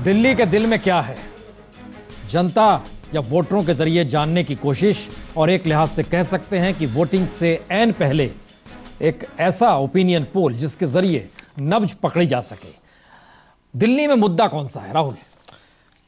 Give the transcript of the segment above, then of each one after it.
दिल्ली के दिल में क्या है, जनता या वोटरों के जरिए जानने की कोशिश, और एक लिहाज से कह सकते हैं कि वोटिंग से ऐन पहले एक ऐसा ओपिनियन पोल जिसके जरिए नब्ज पकड़ी जा सके। दिल्ली में मुद्दा कौन सा है राहुल?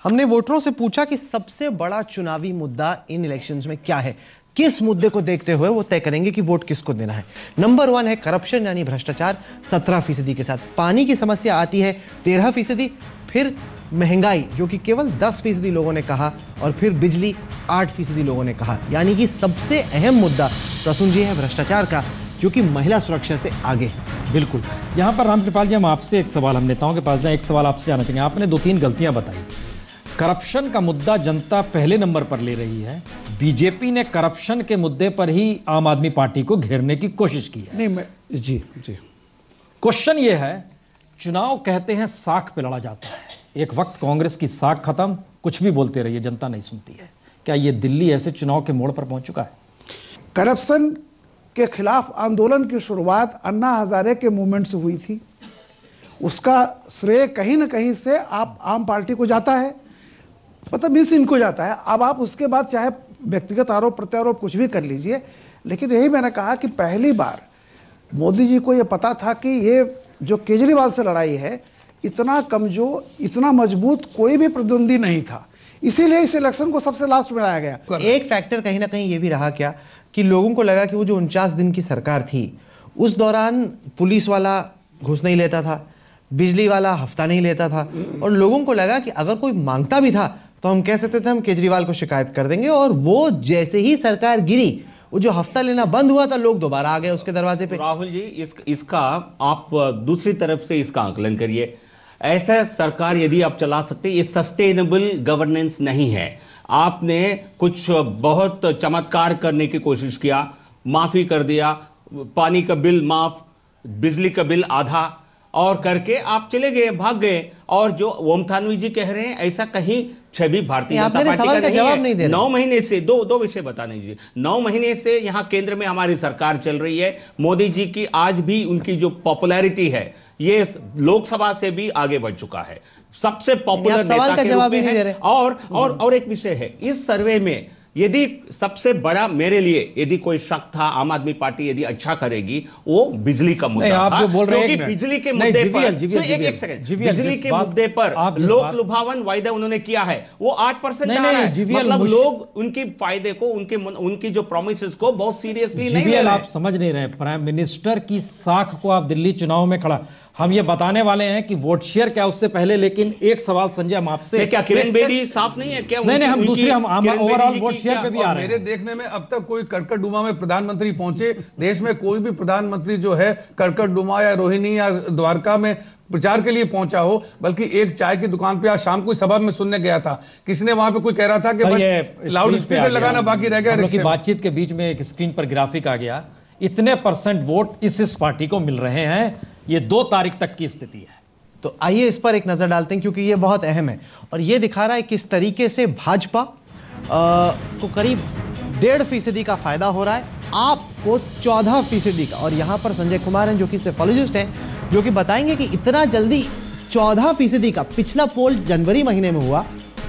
हमने वोटरों से पूछा कि सबसे बड़ा चुनावी मुद्दा इन इलेक्शंस में क्या है, किस मुद्दे को देखते हुए वो तय करेंगे कि वोट किसको देना है। नंबर 1 है करप्शन यानी भ्रष्टाचार 17% के साथ, पानी की समस्या आती है 13%, फिर महंगाई जो कि केवल 10% लोगों ने कहा, और फिर बिजली 8% लोगों ने कहा। यानी कि सबसे अहम मुद्दा प्रसून जी है भ्रष्टाचार का, जो कि महिला सुरक्षा से आगे है। बिल्कुल। यहाँ पर रामकृपाल जी, हम आपसे एक सवाल, हम नेताओं के पास जाए, एक सवाल आपसे जानना चाहेंगे। आपने 2-3 गलतियां बताई। करप्शन का मुद्दा जनता पहले नंबर पर ले रही है, बीजेपी ने करप्शन के मुद्दे पर ही आम आदमी पार्टी को घेरने की कोशिश की है। नहीं, मैं जी क्वेश्चन ये है, चुनाव कहते हैं साख पे लड़ा जाता है, एक वक्त कांग्रेस की साख खत्म, कुछ भी बोलते रहिए जनता नहीं सुनती है। क्या ये दिल्ली ऐसे चुनाव के मोड़ पर पहुंच चुका है? करप्शन के खिलाफ आंदोलन की शुरुआत अन्ना हजारे के मूवमेंट से हुई थी। उसका श्रेय कहीं ना कहीं से आप आम पार्टी को जाता है, मतलब मिस इनको जाता है। अब आप उसके बाद चाहे व्यक्तिगत आरोप प्रत्यारोप कुछ भी कर लीजिए, लेकिन यही मैंने कहा कि पहली बार मोदी जी को ये पता था कि ये जो केजरीवाल से लड़ाई है, इतना कमजोर, इतना मजबूत कोई भी प्रतिद्वंदी नहीं था, इसीलिए इस इलेक्शन को सबसे लास्ट में लाया गया। एक फैक्टर कहीं ना कहीं ये भी रहा क्या कि लोगों को लगा कि वो जो 49 दिन की सरकार थी, उस दौरान पुलिस वाला घूस नहीं लेता था, बिजली वाला हफ्ता नहीं लेता था, और लोगों को लगा कि अगर कोई मांगता भी था तो हम कह सकते थे हम केजरीवाल को शिकायत कर देंगे। और वो जैसे ही सरकार गिरी, वो जो हफ्ता लेना बंद हुआ था, लोग दोबारा आ गए उसके दरवाजे पे। राहुल जी, इसका आप दूसरी तरफ से इसका आकलन करिए। ऐसा सरकार यदि आप चला सकते, ये सस्टेनेबल गवर्नेंस नहीं है। आपने कुछ बहुत चमत्कार करने की कोशिश किया, माफी कर दिया, पानी का बिल माफ, बिजली का बिल आधा, और करके आप चले गए, भाग गए। और जो ओम थानवी जी कह रहे हैं, ऐसा कहीं छवि भारतीय जनता पार्टी का नहीं है। 9 महीने से दो विषय बता दीजिए। 9 महीने से यहां केंद्र में हमारी सरकार चल रही है। मोदी जी की आज भी उनकी जो पॉपुलैरिटी है, ये लोकसभा से भी आगे बढ़ चुका है, सबसे पॉपुलर नेता के रूप में है। और एक विषय है इस सर्वे में, यदि सबसे बड़ा मेरे लिए यदि कोई शक था आम आदमी पार्टी यदि अच्छा करेगी, वो बिजली का मुद्दा आप जो बोल रहे हैं, क्योंकि बिजली के मुद्दे पर एक सेकंड, बिजली के मुद्दे पर लोक लुभावन वायदा उन्होंने किया है, वो 8% आ रहा है। मतलब लोग उनकी फायदे को, उनकी जो प्रोमिसेस को बहुत सीरियसली नहीं ले रहे। आप समझ नहीं रहे, प्राइम मिनिस्टर की साख को आप दिल्ली चुनाव में खड़ा, हम ये बताने वाले हैं कि वोट शेयर क्या उससे पहले, लेकिन एक सवाल संजय हम आपसे, क्या किरण बेदी साफ नहीं है क्या? नहीं, हम दूसरे, हम ओवरऑल वोट शेयर पे भी आ रहे हैं। मेरे देखने में अब तक कोई कर्कटडुमा में प्रधानमंत्री पहुंचे, देश में कोई भी प्रधानमंत्री जो है कर्कटडुमा या रोहिणी या द्वारका में प्रचार के लिए पहुंचा हो, बल्कि एक चाय की दुकान पे आज शाम को सभा में सुनने गया था, किसी ने वहां पे कोई कह रहा था कि बस लाउड स्पीकर लगाना बाकी रह गया। बातचीत के बीच में एक स्क्रीन पर ग्राफिक आ गया, इतने % वोट इस पार्टी को मिल रहे हैं, ये 2 तारीख तक की स्थिति है। तो आइए इस पर एक नजर डालते हैं, क्योंकि ये बहुत अहम है और ये दिखा रहा है किस तरीके से भाजपा को करीब 1.5% का फायदा हो रहा है, आपको 14% का। और यहां पर संजय कुमार हैं जो कि सेफोलॉजिस्ट हैं, जो कि बताएंगे कि इतना जल्दी 14% का, पिछला पोल जनवरी महीने में हुआ,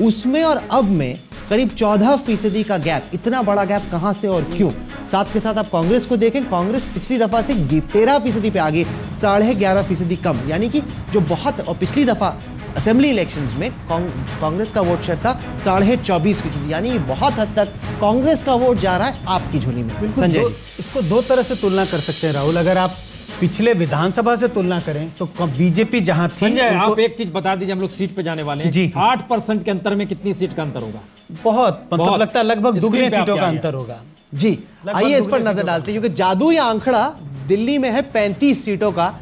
उसमें और अब में करीब 14% का गैप, इतना बड़ा गैप कहां से और क्यों। साथ के साथ आप कांग्रेस को देखें, कांग्रेस पिछली दफा से 13% पे आगे, 11.5% कम, यानी कि जो बहुत, और पिछली दफा असेंबली इलेक्शंस में कांग्रेस का वोट शेयर था 24.5%, यानी बहुत हद तक कांग्रेस का वोट जा रहा है आपकी झोली में। संजय जी, इसको 2 तरह से तुलना कर सकते हैं राहुल। अगर आप पिछले विधानसभा से तुलना करें तो बीजेपी जहां थी, संजय आप एक चीज बता दीजिए, हम लोग सीट पे जाने वाले हैं जी। 8% के अंतर में कितनी सीट का अंतर होगा? बहुत, मतलब लगता है लगभग दुगने सीटों का अंतर होगा जी। आइए इस पर नजर डालते हैं, क्योंकि जादू या आंकड़ा दिल्ली में है 35 सीटों का,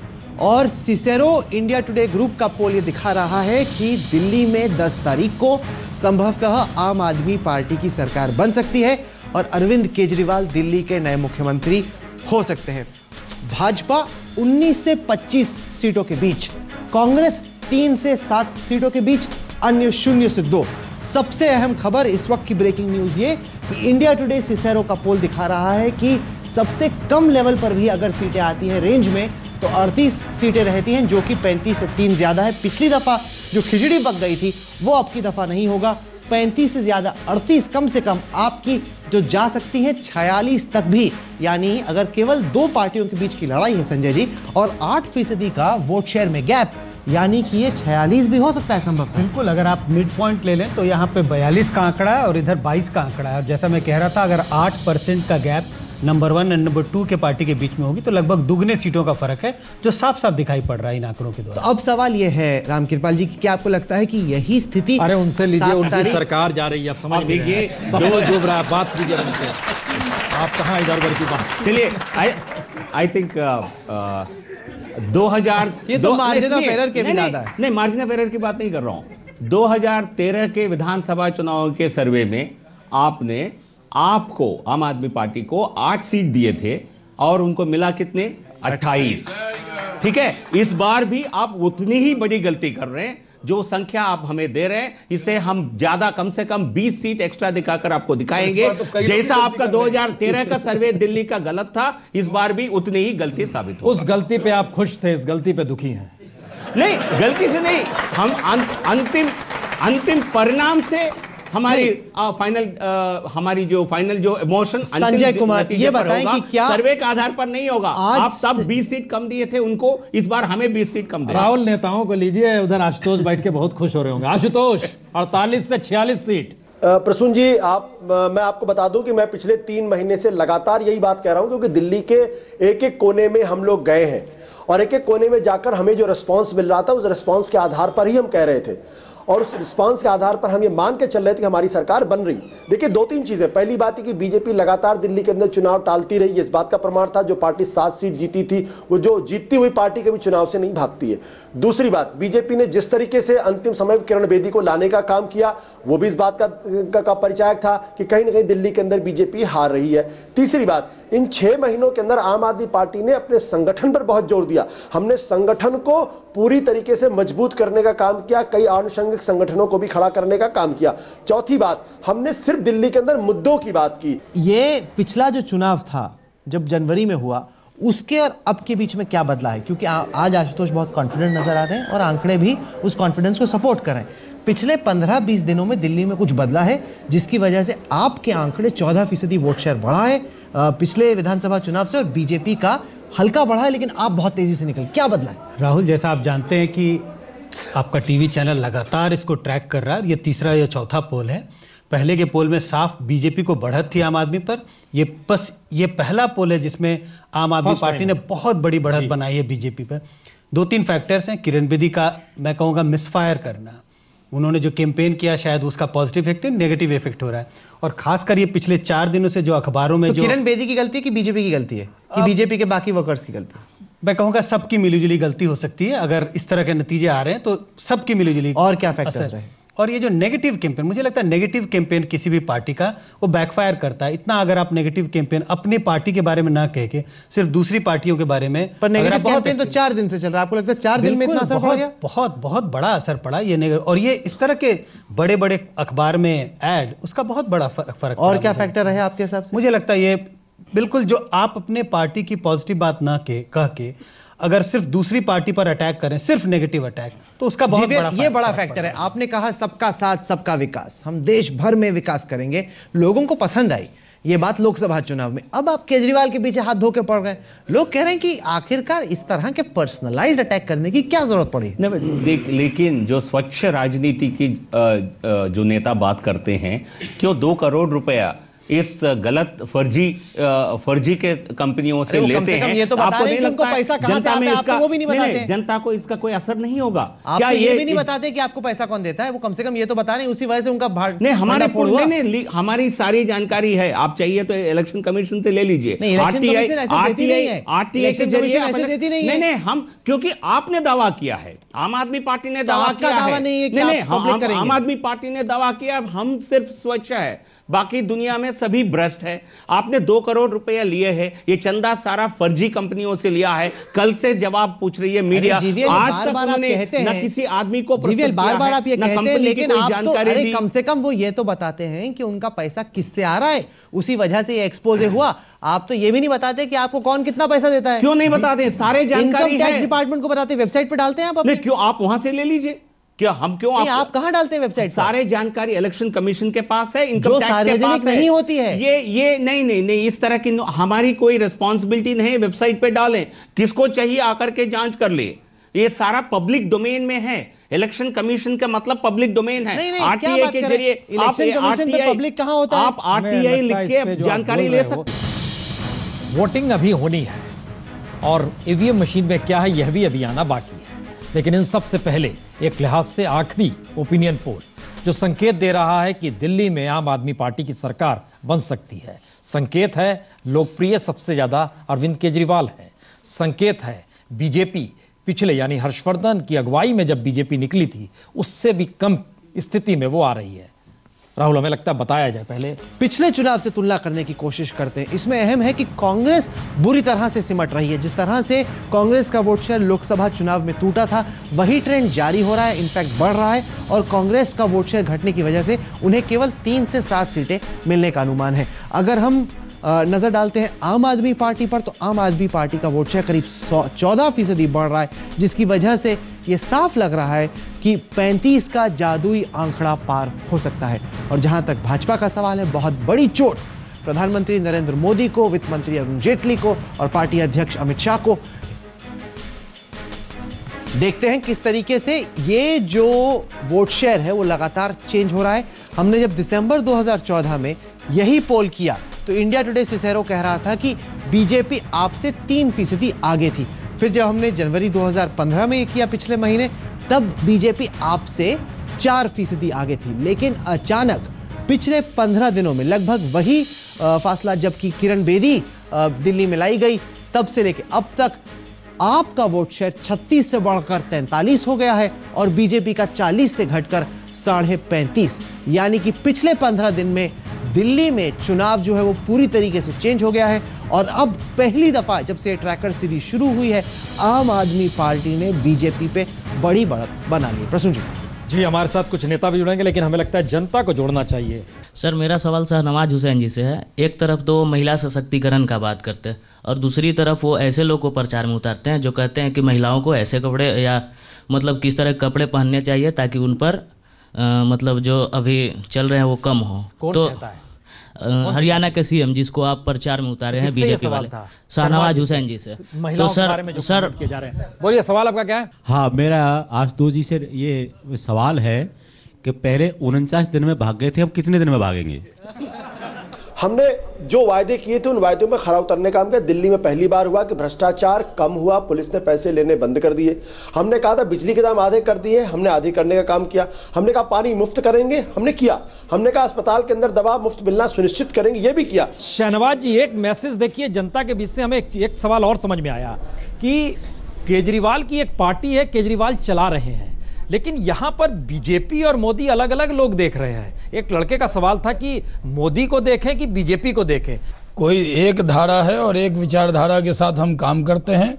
और सिसेरो इंडिया टुडे ग्रुप का पोल ये दिखा रहा है कि दिल्ली में 10 तारीख को संभवतः आम आदमी पार्टी की सरकार बन सकती है और अरविंद केजरीवाल दिल्ली के नए मुख्यमंत्री हो सकते हैं। भाजपा 19 से 25 सीटों के बीच, कांग्रेस 3 से 7 सीटों के बीच, अन्य 0 से 2। सबसे अहम खबर इस वक्त की ब्रेकिंग न्यूज ये कि इंडिया टुडे सिसेरो का पोल दिखा रहा है कि सबसे कम लेवल पर भी अगर सीटें आती हैं रेंज में, तो 38 सीटें रहती हैं, जो कि 35 से 3 ज्यादा है। पिछली दफा जो खिचड़ी पक गई थी वो अब की दफा नहीं होगा। 35 से ज्यादा 38 कम से कम आपकी जो जा सकती है 46 तक भी, यानी अगर केवल दो पार्टियों के बीच की लड़ाई है संजय जी, और 8% का वोट शेयर में गैप, यानी कि ये 46 भी हो सकता है संभव। बिल्कुल, अगर आप मिड पॉइंट ले लें तो यहाँ पे 42 का आंकड़ा है और इधर 22 का आंकड़ा है। और जैसा मैं कह रहा था, अगर 8% का गैप नंबर 1 और नंबर 2 के पार्टी के बीच में होगी तो लगभग दुगने सीटों का फर्क है, जो साफ साफ दिखाई पड़ रहा है इन आंकड़ों के द्वारा। तो अब सवाल यह है रामकृपाल जी कि क्या आपको लगता है कि यही स्थिति, अरे उनसे लीजिए, उनकी सरकार जा रही है, अब समझ लीजिए, समझ डूब रहा है, बात कीजिए उनसे, आप कहाँ इधर उधर की बात। चलिए, आई थिंक 2000 ये तो मार्जिन ऑफ एरर के भी ज्यादा है। नहीं, मार्जिन ऑफ एरर की बात नहीं कर रहा हूं। 2013 के विधानसभा चुनाव के सर्वे में आपको आम आदमी पार्टी को 8 सीट दिए थे और उनको मिला कितने? 28। ठीक है, इस बार भी आप उतनी ही बड़ी गलती कर रहे हैं। जो संख्या आप हमें दे रहे हैं, इससे हम ज्यादा, कम से कम 20 सीट एक्स्ट्रा दिखाकर आपको दिखाएंगे। जैसा आपका 2013 का सर्वे दिल्ली का गलत था, इस बार भी उतनी ही गलती साबित हो। उस गलती पे आप खुश थे, इस गलती पे दुखी हैं? नहीं, गलती से नहीं, हम अंतिम परिणाम से हमारी हमारी जो फाइनल जो इमोशन संजय कुमार ये बताएं कि क्या सर्वे के आधार पर नहीं होगा। आप तब 20 सीट कम दिए थे उनको, इस बार हमें 20 सीट कम दे। राहुल, नेताओं को लीजिए, उधर आशुतोष बैठ के बहुत खुश हो रहे होंगे। आशुतोष, 48 से 46 सीट। प्रसून जी, मैं आपको बता दूं कि मैं पिछले 3 महीने से लगातार यही बात कह रहा हूं, क्योंकि दिल्ली के एक एक कोने में हम लोग गए हैं और एक एक कोने में जाकर हमें जो रिस्पांस मिल रहा था, उस रिस्पांस के आधार पर ही हम कह रहे थे और उस रिस्पांस के आधार पर हम ये मान के चल रहे थे कि हमारी सरकार बन रही। देखिए, 2-3 चीजें। पहली बात है कि बीजेपी लगातार दिल्ली के अंदर चुनाव टालती रही, इस बात का प्रमाण था। जो पार्टी 7 सीट जीती थी, वो जो जीतती हुई पार्टी कभी चुनाव से नहीं भागती है। दूसरी बात, बीजेपी ने जिस तरीके से अंतिम समय किरण बेदी को लाने का काम किया, वो भी इस बात का परिचायक था कि कहीं ना कहीं दिल्ली के अंदर बीजेपी हार रही है। तीसरी बात, इन 6 महीनों के अंदर आम आदमी पार्टी ने अपने संगठन पर बहुत जोर दिया। हमने संगठन को पूरी तरीके से मजबूत करने का काम किया, कई आनुषंगिक संगठनों को भी खड़ा करने का काम किया। चौथी बात, हमने सिर्फ दिल्ली के अंदर मुद्दों की बात की। ये पिछला जो चुनाव था जब जनवरी में हुआ, उसके और अब के बीच में क्या बदला है? क्योंकि आज आशुतोष बहुत कॉन्फिडेंट नजर आ रहे हैं और आंकड़े भी उस कॉन्फिडेंस को सपोर्ट कर रहे हैं। पिछले 15-20 दिनों में दिल्ली में कुछ बदला है जिसकी वजह से आपके आंकड़े 14% वोट शेयर बढ़ा है पिछले विधानसभा चुनाव से, और बीजेपी का हल्का बढ़ा है, लेकिन आप बहुत तेजी से निकले। क्या बदला है? राहुल, जैसा आप जानते हैं कि आपका टीवी चैनल लगातार इसको ट्रैक कर रहा है, ये तीसरा या चौथा पोल है। पहले के पोल में साफ बीजेपी को बढ़त थी आम आदमी पर, ये पहला पोल है जिसमें आम आदमी पार्टी ने बहुत बड़ी बढ़त बनाई है बीजेपी पर। 2-3 फैक्टर्स हैं। किरण बेदी का मैं कहूँगा मिसफायर करना, उन्होंने जो कैंपेन किया शायद उसका पॉजिटिव इफेक्ट नेगेटिव इफेक्ट हो रहा है। और खासकर ये पिछले 4 दिनों से जो अखबारों में तो किरण बेदी की गलती कि बीजेपी की गलती है कि बीजेपी के बाकी वर्कर्स की गलती? मैं कहूँगा सबकी मिलीजुली गलती हो सकती है। अगर इस तरह के नतीजे आ रहे हैं तो सबकी मिलीजुली। और क्या फैक्टर्स रहे? और ये जो नेगेटिव कैंपेन, मुझे लगता है नेगेटिव कैंपेन किसी भी पार्टी का वो बैकफायर करता है। इतना अगर आप नेगेटिव कैंपेन अपनी पार्टी के बारे में ना कह के सिर्फ दूसरी पार्टियों के बारे में, पर नेगेटिव कैंपेन तो 4 दिन से चल रहा है, आपको लगता है 4 दिन में इतना असर पड़ गया? बहुत बड़ा असर पड़ा ये और ये इस तरह के बड़े बड़े अखबार में ऐड, उसका बहुत बड़ा फर्क। और क्या फैक्टर है आपके हिसाब से? मुझे लगता है ये बिल्कुल, जो आप अपने पार्टी की पॉजिटिव बात ना कह के अगर सिर्फ दूसरी पार्टी पर अटैक करें, सिर्फ नेगेटिव अटैक, तो उसका बहुत बड़ा फैक्टर है। आपने कहा सबका साथ सबका विकास, हम देश भर में विकास करेंगे, लोगों को पसंद आई ये बात लोकसभा चुनाव में। अब आप केजरीवाल के पीछे हाथ धो के पड़ गए। लोग कह रहे हैं कि आखिरकार इस तरह के पर्सनलाइज्ड अटैक करने की क्या जरूरत पड़ी? लेकिन जो स्वच्छ राजनीति की जो नेता बात करते हैं, क्यों 2 करोड़ रुपया इस गलत फर्जी के कंपनियों से लेते हैं? ये तो बता रहे हैं कि उनको पैसा कहां से आता है, आपको वो भी नहीं बताते। जनता को इसका कोई असर नहीं होगा। क्या ये भी नहीं बताते कि आपको पैसा कौन देता है? वो कम से कम ये तो बता रहे हैं, उसी वजह से उनका हमारी सारी जानकारी है। आप चाहिए तो इलेक्शन कमीशन से ले लीजिए। नहीं, हम, क्योंकि आपने दावा किया है, आम आदमी पार्टी ने दावा किया है। नहीं, आम आदमी पार्टी ने दावा किया, हम सिर्फ स्वच्छ है, बाकी दुनिया में सभी भ्रष्ट है। आपने 2 करोड़ रुपया लिए हैं, ये चंदा सारा फर्जी कंपनियों से लिया है। कल से जवाब पूछ रही है मीडिया। आज तक उन्होंने न किसी आदमी को बार-बार आप ये कहते हैं, लेकिन आप तो अरे कम से कम वो ये तो बताते हैं कि उनका पैसा किससे आ रहा है, उसी वजह से ये एक्सपोज हुआ। आप तो ये भी नहीं बताते कि आपको कौन कितना पैसा देता है। क्यों नहीं बताते? सारे जानकारी इनकम टैक्स डिपार्टमेंट को बताते, वेबसाइट पे डालते हैं आप। क्यों? आप वहां से ले लीजिए, क्या हम क्यों आप कहां डालते हैं वेबसाइट? सारे जानकारी इलेक्शन कमीशन के पास है, इनकम जो टैक्स के सार्वजनिक पास है। नहीं होती है ये नहीं, इस तरह की हमारी कोई रिस्पॉन्सिबिलिटी नहीं। वेबसाइट पे डालें, किसको चाहिए आकर के जांच कर ले। ये सारा पब्लिक डोमेन में है। इलेक्शन कमीशन का मतलब पब्लिक डोमेन है। आरटीआई के जरिए पब्लिक कहां होता है? आप आरटीआई लिख के जानकारी ले सकते। वोटिंग अभी होनी है और ईवीएम मशीन में क्या है यह भी अभी आना बाकी है। लेकिन इन सब से पहले एक लिहाज से आखिरी ओपिनियन पोल जो संकेत दे रहा है कि दिल्ली में आम आदमी पार्टी की सरकार बन सकती है। संकेत है लोकप्रिय सबसे ज्यादा अरविंद केजरीवाल है। संकेत है बीजेपी पिछले यानी हर्षवर्धन की अगुवाई में जब बीजेपी निकली थी उससे भी कम स्थिति में वो आ रही है। राहुल, हमें लगता है बताया जाए पहले। पिछले चुनाव से तुलना करने की कोशिश करते हैं। इसमें अहम है कि कांग्रेस बुरी तरह से सिमट रही है। जिस तरह से कांग्रेस का वोट शेयर लोकसभा चुनाव में टूटा था वही ट्रेंड जारी हो रहा है, इनफैक्ट बढ़ रहा है। और कांग्रेस का वोट शेयर घटने की वजह से उन्हें केवल 3 से 7 सीटें मिलने का अनुमान है। अगर हम नजर डालते हैं आम आदमी पार्टी पर, तो आम आदमी पार्टी का वोट शेयर करीब 14% बढ़ रहा है, जिसकी वजह से ये साफ लग रहा है कि 35 का जादुई आंकड़ा पार हो सकता है। और जहां तक भाजपा का सवाल है, बहुत बड़ी चोट प्रधानमंत्री नरेंद्र मोदी को, वित्त मंत्री अरुण जेटली को और पार्टी अध्यक्ष अमित शाह को। देखते हैं किस तरीके से ये जो वोट शेयर है वो लगातार चेंज हो रहा है। हमने जब दिसंबर 2014 में यही पोल किया तो इंडिया टुडे सिसेरो कह रहा था कि बीजेपी आपसे 3% आगे थी। फिर जब हमने जनवरी 2015 में ये किया पिछले महीने, तब बीजेपी आपसे 4% आगे थी। लेकिन अचानक पिछले 15 दिनों में लगभग वही फासला, जबकि किरण बेदी दिल्ली में लाई गई, तब से लेकर अब तक आपका वोट शेयर 36 से बढ़कर 43 हो गया है और बीजेपी का 40 से घटकर 35.5। यानी कि पिछले 15 दिन में दिल्ली में चुनाव जो है वो पूरी तरीके से चेंज हो गया है। और अब पहली दफा जब से ट्रैकर सीरीज शुरू हुई है, आम आदमी पार्टी ने बीजेपी पे बड़ी बढ़त बना ली। प्रसून जी, हमारे साथ कुछ नेता भी जुड़ेंगे, लेकिन हमें लगता है जनता को जोड़ना चाहिए। सर, मेरा सवाल शाहनवाज हुसैन जी से है। एक तरफ तो महिला सशक्तिकरण का बात करते हैं और दूसरी तरफ वो ऐसे लोग को प्रचार में उतारते हैं जो कहते हैं कि महिलाओं को ऐसे कपड़े या मतलब किस तरह के कपड़े पहनने चाहिए ताकि उन पर मतलब जो अभी चल रहे हैं वो कम हो। कौन तो कहता है? हरियाणा के सीएम जिसको आप प्रचार में उतारे हैं बीजेपी वाले, शाहनवाज हुसैन जी से। तो सर बोलिए, सवाल आपका क्या है? हाँ, मेरा आशुतोष जी से ये सवाल है कि पहले 49 दिन में भाग गए थे, अब कितने दिन में भागेंगे? हमने जो वायदे किए थे उन वायदों में खरा उतरने का काम किया। दिल्ली में पहली बार हुआ कि भ्रष्टाचार कम हुआ, पुलिस ने पैसे लेने बंद कर दिए। हमने कहा था बिजली के दाम आधे कर दिए, हमने आधे करने का काम किया। हमने कहा पानी मुफ्त करेंगे, हमने किया। हमने कहा अस्पताल के अंदर दवा मुफ्त मिलना सुनिश्चित करेंगे, ये भी किया। शाहनवाज जी, एक मैसेज देखिए जनता के बीच से। हमें एक सवाल और समझ में आया कि केजरीवाल की एक पार्टी है, केजरीवाल चला रहे हैं, लेकिन यहां पर बीजेपी और मोदी अलग अलग लोग देख रहे हैं। एक लड़के का सवाल था कि मोदी को देखें कि बीजेपी को देखें। कोई एक धारा है और एक विचारधारा के साथ हम काम करते हैं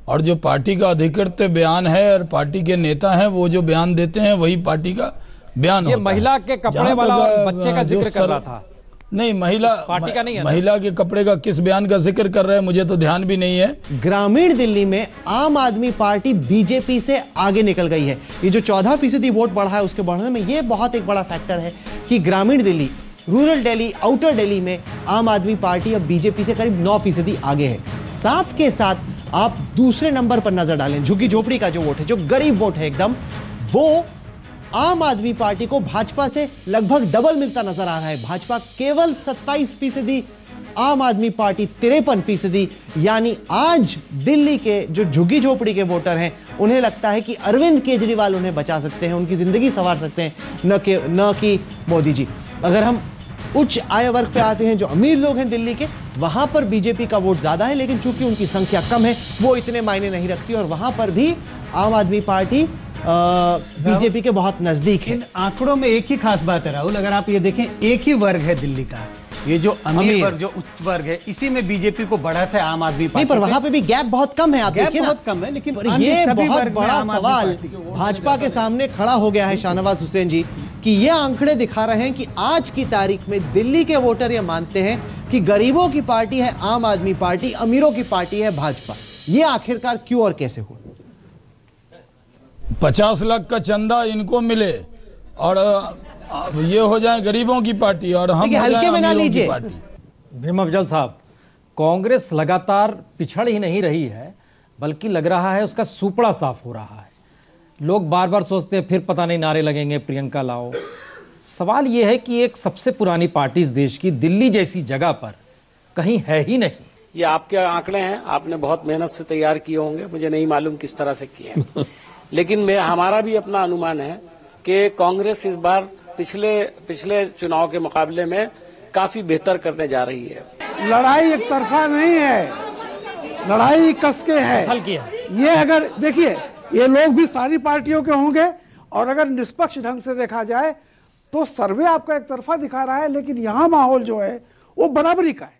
और जो पार्टी का अधिकृत बयान है और पार्टी के नेता हैं वो जो बयान देते हैं वही पार्टी का बयान होता है। ये महिला के कपड़े वाला और बच्चे का जिक्र कर रहा था। नहीं, महिला पार्टी का नहीं है। महिला के कपड़े का किस बयान का जिक्र कर रहे हैं मुझे तो ध्यान भी नहीं है। ग्रामीण दिल्ली में आम आदमी पार्टी बीजेपी से आगे निकल गई है। ये जो 14% वोट बढ़ा है उसके बढ़ने में ये बहुत एक बड़ा फैक्टर है कि ग्रामीण दिल्ली, रूरल दिल्ली, आउटर दिल्ली में आम आदमी पार्टी अब बीजेपी से करीब 9% आगे है। साथ के साथ आप दूसरे नंबर पर नजर डालें, झुग्गी झोपड़ी का जो वोट है, जो गरीब वोट है एकदम, वो आम आदमी पार्टी को भाजपा से लगभग डबल मिलता नजर आ रहा है। भाजपा केवल 27%, आम आदमी पार्टी 53%। यानी आज दिल्ली के जो झुग्गी झोपड़ी के वोटर हैं उन्हें लगता है कि अरविंद केजरीवाल उन्हें बचा सकते हैं, उनकी जिंदगी संवार सकते हैं, न कि मोदी जी। अगर हम उच्च आय वर्ग पे आते हैं, जो अमीर लोग हैं दिल्ली के, वहां पर बीजेपी का वोट ज्यादा है, लेकिन चूंकि उनकी संख्या कम है वो इतने मायने नहीं रखती और वहां पर भी आम आदमी पार्टी बीजेपी के बहुत नजदीक है। इन आंकड़ों में एक ही खास बात है राहुल, अगर आप ये देखें एक ही वर्ग है दिल्ली का, ये जो अमीर वर्ग, जो उच्च वर्ग है, इसी में बीजेपी को बढ़त है आम आदमी पार्टी। नहीं, पर वहां पे भी गैप बहुत कम है। आप देखिए ना, बहुत कम है, लेकिन ये बहुत बड़ा सवाल भाजपा के सामने खड़ा हो गया है शाहनवाज हुसैन जी, कि ये आंकड़े दिखा रहे हैं कि आज की तारीख में दिल्ली के वोटर ये मानते हैं कि गरीबों की पार्टी है आम आदमी पार्टी, अमीरों की पार्टी है भाजपा। ये आखिरकार क्यों और कैसे हुआ? 50 लाख का चंदा इनको मिले और ये हो जाए गरीबों की पार्टी और हम हल्के में ना लीजिए। भीम अफजल साहब, कांग्रेस लगातार पिछड़ ही नहीं रही है, बल्कि लग रहा है उसका सुपड़ा साफ हो रहा है। लोग बार बार सोचते हैं फिर पता नहीं नारे लगेंगे प्रियंका लाओ। सवाल यह है कि एक सबसे पुरानी पार्टी इस देश की दिल्ली जैसी जगह पर कहीं है ही नहीं। ये आपके आंकड़े हैं, आपने बहुत मेहनत से तैयार किए होंगे, मुझे नहीं मालूम किस तरह से किए हैं। लेकिन हमारा भी अपना अनुमान है कि कांग्रेस इस बार पिछले चुनाव के मुकाबले में काफी बेहतर करने जा रही है। लड़ाई एक तरफा नहीं है, लड़ाई कस के है। ये अगर देखिए, ये लोग भी सारी पार्टियों के होंगे और अगर निष्पक्ष ढंग से देखा जाए तो सर्वे आपका एक तरफा दिखा रहा है, लेकिन यहाँ माहौल जो है वो बराबरी का है।